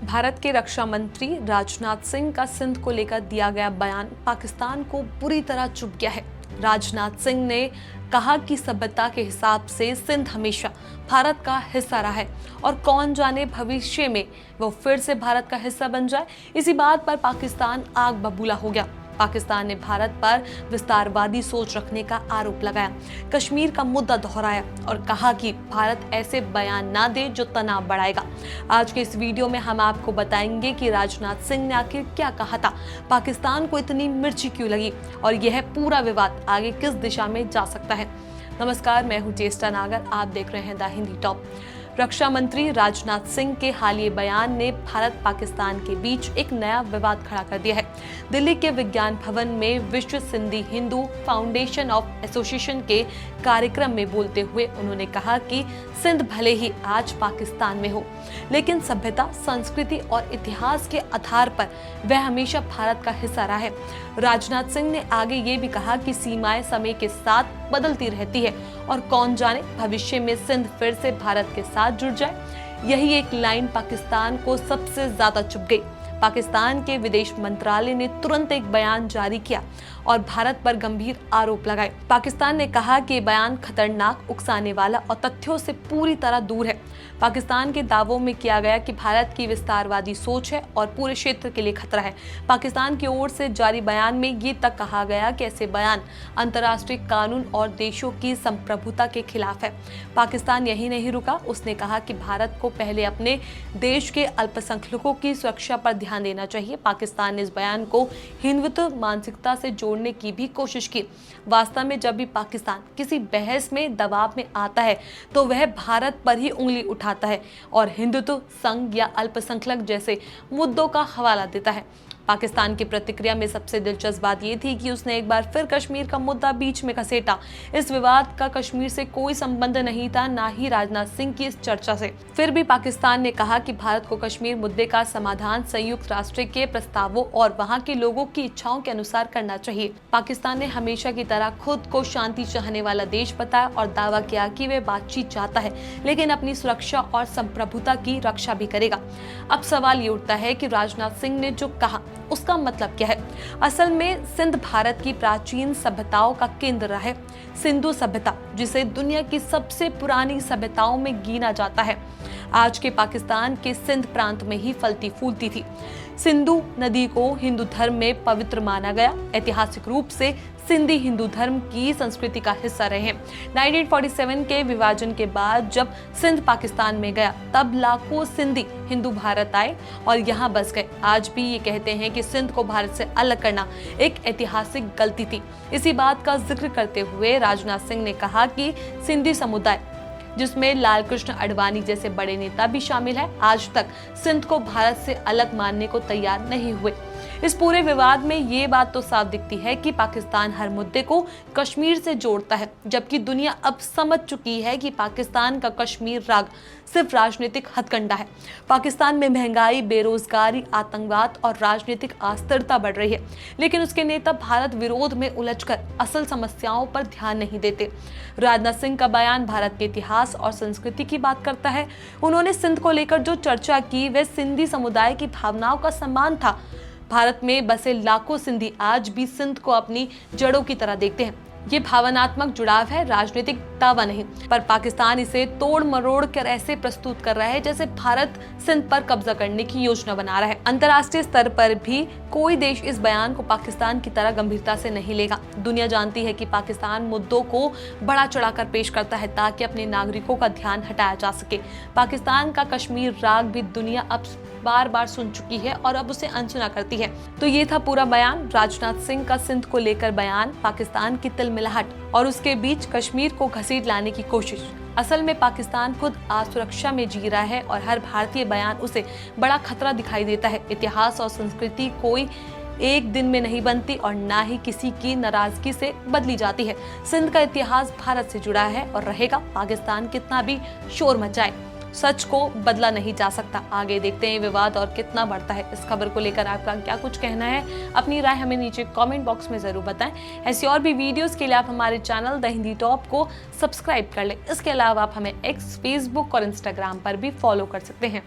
भारत के रक्षा मंत्री राजनाथ सिंह का सिंध को लेकर दिया गया बयान पाकिस्तान को बुरी तरह चुभ गया है। राजनाथ सिंह ने कहा कि सभ्यता के हिसाब से सिंध हमेशा भारत का हिस्सा रहा है और कौन जाने भविष्य में वो फिर से भारत का हिस्सा बन जाए। इसी बात पर पाकिस्तान आग बबूला हो गया। पाकिस्तान ने भारत पर विस्तारवादी सोच रखने का आरोप लगाया, कश्मीर का मुद्दा दोहराया और कहा कि भारत ऐसे बयान ना दे जो तनाव बढ़ाएगा। आज के इस वीडियो में हम आपको बताएंगे कि राजनाथ सिंह ने आखिर क्या कहा था, पाकिस्तान को इतनी मिर्ची क्यों लगी और यह पूरा विवाद आगे किस दिशा में जा सकता है। नमस्कार, मैं हूं चेष्टा नागर, आप देख रहे हैं द हिंदी टॉप। रक्षा मंत्री राजनाथ सिंह के हालिया बयान ने भारत पाकिस्तान के बीच एक नया विवाद खड़ा कर दिया है। दिल्ली के विज्ञान भवन में विश्व Sindhi Hindu foundation of association के कार्यक्रम में बोलते हुए उन्होंने कहा कि सिंध भले ही आज पाकिस्तान में हो, लेकिन सभ्यता, संस्कृति और इतिहास के आधार पर वह हमेशा भारत का हिस्सा रहा है। राजनाथ सिंह ने आगे ये भी कहा कि सीमाएं समय के साथ बदलती रहती है और कौन जाने भविष्य में सिंध फिर से भारत के साथ जुड़ जाए। यही एक लाइन पाकिस्तान को सबसे ज्यादा चुभ गई। पाकिस्तान के विदेश मंत्रालय ने तुरंत एक बयान जारी किया और भारत पर गंभीर आरोप लगाए। पाकिस्तान ने कहा कि बयान खतरनाक, उकसाने वाला और तथ्यों से पूरी तरह दूर है। पाकिस्तान के दावों में किया गया कि भारत की विस्तारवादी सोच है और पूरे क्षेत्र के लिए खतरा है। पाकिस्तान की ओर से जारी बयान में ये तक कहा गया कि ऐसे बयान अंतर्राष्ट्रीय कानून और देशों की संप्रभुता के खिलाफ है। पाकिस्तान यही नहीं रुका, उसने कहा कि भारत को पहले अपने देश के अल्पसंख्यकों की सुरक्षा पर ध्यान देना चाहिए। पाकिस्तान ने इस बयान को हिंदुत्व मानसिकता से जोड़ने की भी कोशिश की। वास्तव में जब भी पाकिस्तान किसी बहस में दबाव में आता है तो वह भारत पर ही उंगली उठाता है और हिंदुत्व, संघ या अल्पसंख्यक जैसे मुद्दों का हवाला देता है। पाकिस्तान की प्रतिक्रिया में सबसे दिलचस्प बात यह थी कि उसने एक बार फिर कश्मीर का मुद्दा बीच में घसीटा। इस विवाद का कश्मीर से कोई संबंध नहीं था, ना ही राजनाथ सिंह की इस चर्चा से। फिर भी पाकिस्तान ने कहा कि भारत को कश्मीर मुद्दे का समाधान संयुक्त राष्ट्र के प्रस्तावों और वहां के लोगों की इच्छाओं के अनुसार करना चाहिए। पाकिस्तान ने हमेशा की तरह खुद को शांति चाहने वाला देश बताया और दावा किया कि वह बातचीत चाहता है, लेकिन अपनी सुरक्षा और संप्रभुता की रक्षा भी करेगा। अब सवाल ये उठता है कि राजनाथ सिंह ने जो कहा उसका मतलब क्या है। असल में सिंध भारत की प्राचीन सभ्यताओं का केंद्र रहा है। सिंधु सभ्यता, जिसे दुनिया की सबसे पुरानी सभ्यताओं में गिना जाता है, आज के पाकिस्तान के सिंध प्रांत में ही फलती फूलती थी। सिंधु नदी को हिंदू धर्म में पवित्र माना गया। ऐतिहासिक रूप से सिंधी हिंदू धर्म की संस्कृति का हिस्सा रहे हैं। 1947 के विभाजन के बाद जब सिंध पाकिस्तान में गया, तब लाखों सिंधी हिंदू भारत आए और यहाँ बस गए। आज भी ये कहते हैं कि सिंध को भारत से अलग करना एक ऐतिहासिक गलती थी। इसी बात का जिक्र करते हुए राजनाथ सिंह ने कहा कि सिंधी समुदाय, जिसमें लाल कृष्ण आडवाणी जैसे बड़े नेता भी शामिल है, आज तक सिंध को भारत से अलग मानने को तैयार नहीं हुए। इस पूरे विवाद में ये बात तो साफ दिखती है कि पाकिस्तान हर मुद्दे को कश्मीर से जोड़ता है, जबकि दुनिया अब समझ चुकी है कि पाकिस्तान का कश्मीर राग सिर्फ राजनीतिक हथकंडा है। पाकिस्तान में महंगाई, बेरोजगारी, आतंकवाद और राजनीतिक अस्थिरता बढ़ रही है, लेकिन उसके नेता भारत विरोध में उलझकर असल समस्याओं पर ध्यान नहीं देते। राजनाथ सिंह का बयान भारत के इतिहास और संस्कृति की बात करता है। उन्होंने सिंध को लेकर जो चर्चा की वह सिंधी समुदाय की भावनाओं का सम्मान था। भारत में बसे लाखों सिंधी आज भी सिंध को अपनी जड़ों की तरह देखते हैं। ये भावनात्मक जुड़ाव है, राजनीतिक दावा नहीं। पर पाकिस्तान इसे तोड़ मरोड़ कर ऐसे प्रस्तुत कर रहा है जैसे भारत सिंध पर कब्जा करने की योजना बना रहा है। अंतर्राष्ट्रीय स्तर पर भी कोई देश इस बयान को पाकिस्तान की तरह गंभीरता से नहीं लेगा। दुनिया जानती है कि पाकिस्तान मुद्दों को बढ़ा चढ़ाकर पेश करता है ताकि अपने नागरिकों का ध्यान हटाया जा सके। पाकिस्तान का कश्मीर राग भी दुनिया अब बार बार सुन चुकी है और अब उसे अनसुना करती है। तो ये था पूरा बयान, राजनाथ सिंह का सिंध को लेकर बयान, पाकिस्तान की तिलमिलाहट और उसके बीच कश्मीर को घसीट लाने की कोशिश। असल में पाकिस्तान खुद असुरक्षा में जी रहा है और हर भारतीय बयान उसे बड़ा खतरा दिखाई देता है। इतिहास और संस्कृति कोई एक दिन में नहीं बनती और ना ही किसी की नाराजगी से बदली जाती है। सिंध का इतिहास भारत से जुड़ा है और रहेगा। पाकिस्तान कितना भी शोर मचाए, सच को बदला नहीं जा सकता। आगे देखते हैं विवाद और कितना बढ़ता है। इस खबर को लेकर आपका क्या कुछ कहना है, अपनी राय हमें नीचे कमेंट बॉक्स में जरूर बताएं। ऐसी और भी वीडियोस के लिए आप हमारे चैनल द हिंदी टॉप को सब्सक्राइब कर लें। इसके अलावा आप हमें एक्स, फेसबुक और इंस्टाग्राम पर भी फॉलो कर सकते हैं।